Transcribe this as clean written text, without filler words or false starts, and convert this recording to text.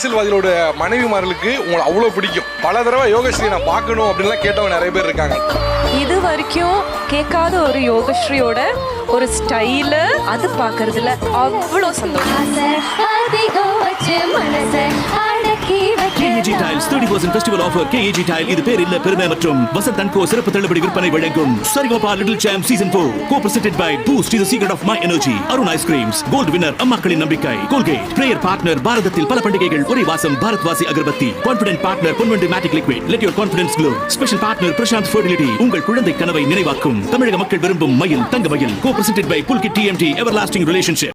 அரசியல்வாதிகளோட மனைவிமார்களுக்கு உங்களை அவ்வளோ பிடிக்கும். பல தடவை யோகஸ்ரீ நான் பார்க்கணும் அப்படின்லாம் கேட்டவங்க நிறைய பேர் இருக்காங்க. இது வரைக்கும் கேட்காத ஒரு யோகஸ்ரீயோட ஒரு ஸ்டைல அது பார்க்கறதுல அவ்வளோ சந்தோஷம். KAG Tiles 30% festival offer. KAG Tile இது பேர் இல்ல பெருமை மற்றும் வசந்த் & Co சிறப்பு தள்ளுபடி விற்பனை வழங்கும் Sa Re Ga Ma Pa Little Champ Season 4 co-presented by Boost is the secret of my energy. Arun Ice Creams Gold winner அம்மாக்களின் நம்பிக்கை. Colgate prayer partner பாரதத்தில் பல பண்டிகைகள் ஒரே வாசம் பாரத்வாசி agarbatti. Confident partner Ponvandu Matic Liquid let your confidence glow. Special partner Prashanth Fertility உங்கள் குழந்தை கனவை நினைவாக்கும். தமிழக மக்கள் விரும்பும் மயில் தங்க மயில் co-presented by Pulkit TMT Everlasting Relationship.